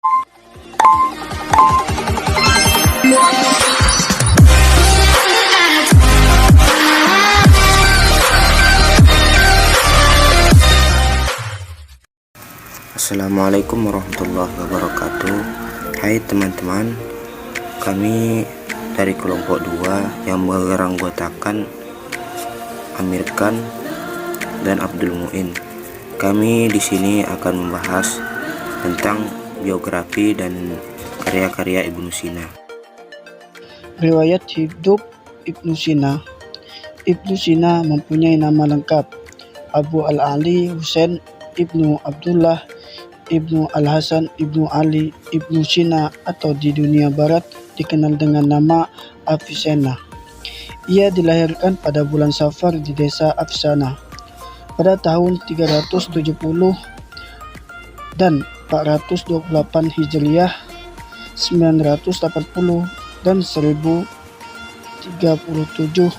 Assalamualaikum warahmatullahi wabarakatuh. Hai teman-teman, kami dari kelompok 2 yang beranggotakan Amir Khan dan Abdul Muin. Kami di sini akan membahas tentang biografi dan karya-karya Ibnu Sina. Riwayat hidup Ibnu Sina. Ibnu Sina mempunyai nama lengkap Abu Al-Ali Husain Ibnu Abdullah Ibnu Al-Hasan Ibnu Ali Ibnu Sina, atau di dunia barat dikenal dengan nama Avicenna. Ia dilahirkan pada bulan Safar di desa Afsana pada tahun 370 dan 428 Hijriah, 980 dan 1037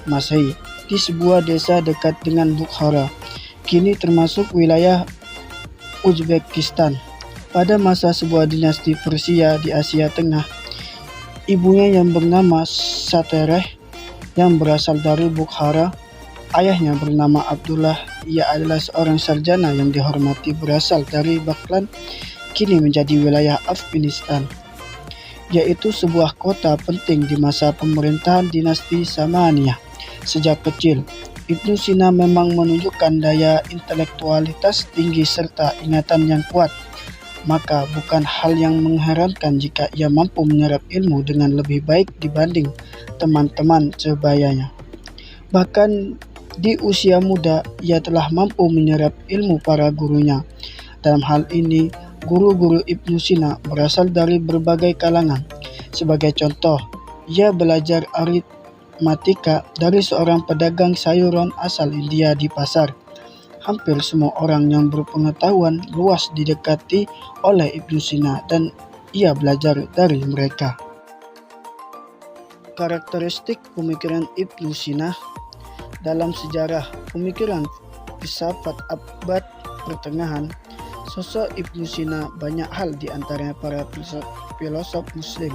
Masehi di sebuah desa dekat dengan Bukhara, kini termasuk wilayah Uzbekistan. Pada masa sebuah dinasti Persia di Asia Tengah, ibunya yang bernama Satereh yang berasal dari Bukhara, ayahnya bernama Abdullah. Ia adalah seorang sarjana yang dihormati berasal dari Baghlan, kini menjadi wilayah Afghanistan, yaitu sebuah kota penting di masa pemerintahan dinasti Samaniyah. Sejak kecil, Ibnu Sina memang menunjukkan daya intelektualitas tinggi serta ingatan yang kuat, maka bukan hal yang mengherankan jika ia mampu menyerap ilmu dengan lebih baik dibanding teman-teman sebayanya. Bahkan di usia muda, ia telah mampu menyerap ilmu para gurunya. Dalam hal ini, guru-guru Ibnu Sina berasal dari berbagai kalangan. Sebagai contoh, ia belajar aritmatika dari seorang pedagang sayuran asal India di pasar. Hampir semua orang yang berpengetahuan luas didekati oleh Ibnu Sina dan ia belajar dari mereka. Karakteristik pemikiran Ibnu Sina. Dalam sejarah pemikiran filsafat abad pertengahan, sosok Ibnu Sina banyak hal di antaranya para filosof muslim.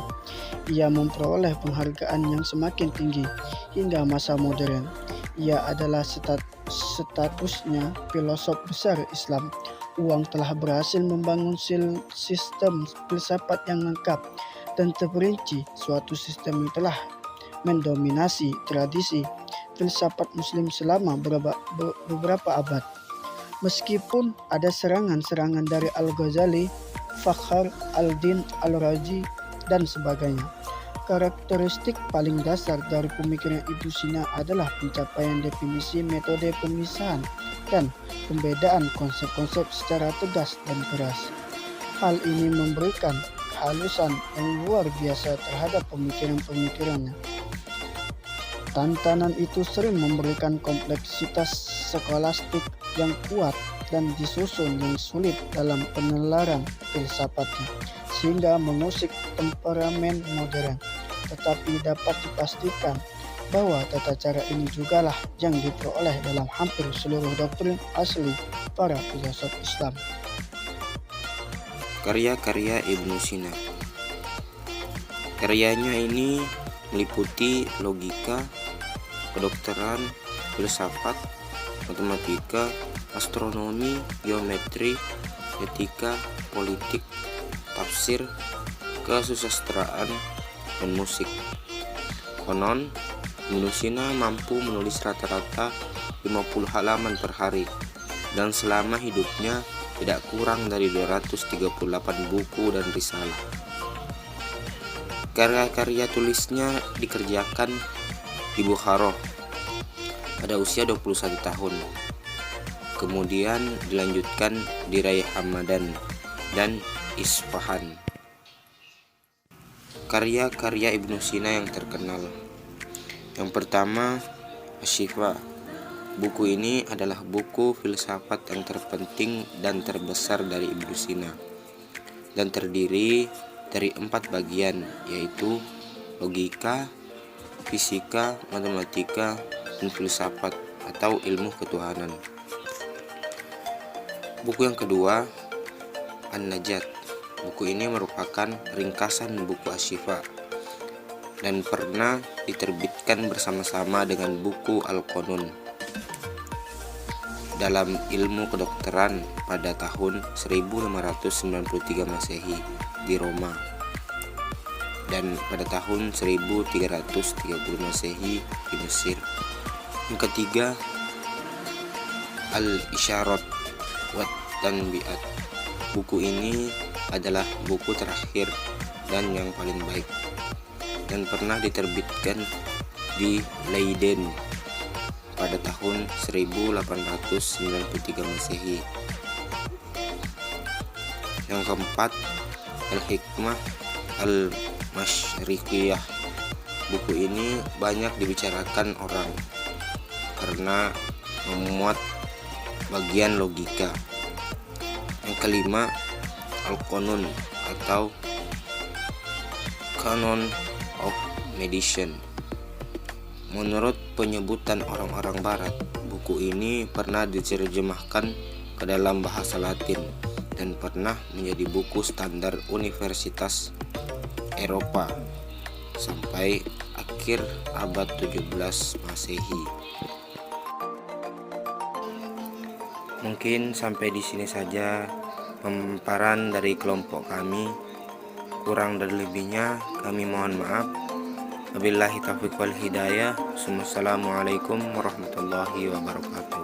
Ia memperoleh penghargaan yang semakin tinggi hingga masa modern. Ia adalah statusnya filosof besar Islam. Uang telah berhasil membangun sistem filsafat yang lengkap dan terperinci, suatu sistem yang telah mendominasi tradisi filsafat muslim selama beberapa abad. Meskipun ada serangan-serangan dari Al-Ghazali, Fakhr al-Din al-Razi, dan sebagainya, karakteristik paling dasar dari pemikiran Ibnu Sina adalah pencapaian definisi metode pemisahan dan pembedaan konsep-konsep secara tegas dan keras. Hal ini memberikan kehalusan yang luar biasa terhadap pemikiran-pemikirannya. Tantangan itu sering memberikan kompleksitas skolastik yang kuat dan disusun yang sulit dalam penalaran filsafatnya, sehingga mengusik temperamen modern. Tetapi dapat dipastikan bahwa tata cara ini jugalah yang diperoleh dalam hampir seluruh doktrin asli para filosof Islam. Karya-karya Ibnu Sina. Karyanya ini meliputi logika, kedokteran, filsafat, matematika, astronomi, geometri, etika, politik, tafsir, kesusastraan, dan musik. Konon, Ibnu Sina mampu menulis rata-rata 50 halaman per hari, dan selama hidupnya tidak kurang dari 238 buku dan risalah. Karya-karya tulisnya dikerjakan di Bukhara pada usia 21 tahun. Kemudian dilanjutkan di Rai Hamadan dan Isfahan. Karya-karya Ibnu Sina yang terkenal. Yang pertama, Asy-Syifa. Buku ini adalah buku filsafat yang terpenting dan terbesar dari Ibnu Sina, dan terdiri dari 4 bagian, yaitu logika, fisika, matematika, dan filsafat atau ilmu ketuhanan. Buku yang kedua, An-Najat. Buku ini merupakan ringkasan buku Asy-Syifa dan pernah diterbitkan bersama-sama dengan buku Al-Qunun dalam ilmu kedokteran pada tahun 1593 Masehi di Roma dan pada tahun 1330 Masehi di Mesir. Yang ketiga, Al-Isyarat wa Tanbi'at. Buku ini adalah buku terakhir dan yang paling baik dan pernah diterbitkan di Leiden pada tahun 1893 Masehi. Yang keempat, Al-Hikmah Al-Masyriqiyah. Buku ini banyak dibicarakan orang karena memuat bagian logika. Yang kelima, Al-Qunun atau Canon of Medicine. Menurut penyebutan orang-orang barat, buku ini pernah diterjemahkan ke dalam bahasa Latin dan pernah menjadi buku standar Universitas Eropa sampai akhir abad 17 Masehi. Mungkin sampai di sini saja pemaparan dari kelompok kami. Kurang dan lebihnya kami mohon maaf. Wabillahi taufiq wal hidayah. Wassalamualaikum warahmatullahi wabarakatuh.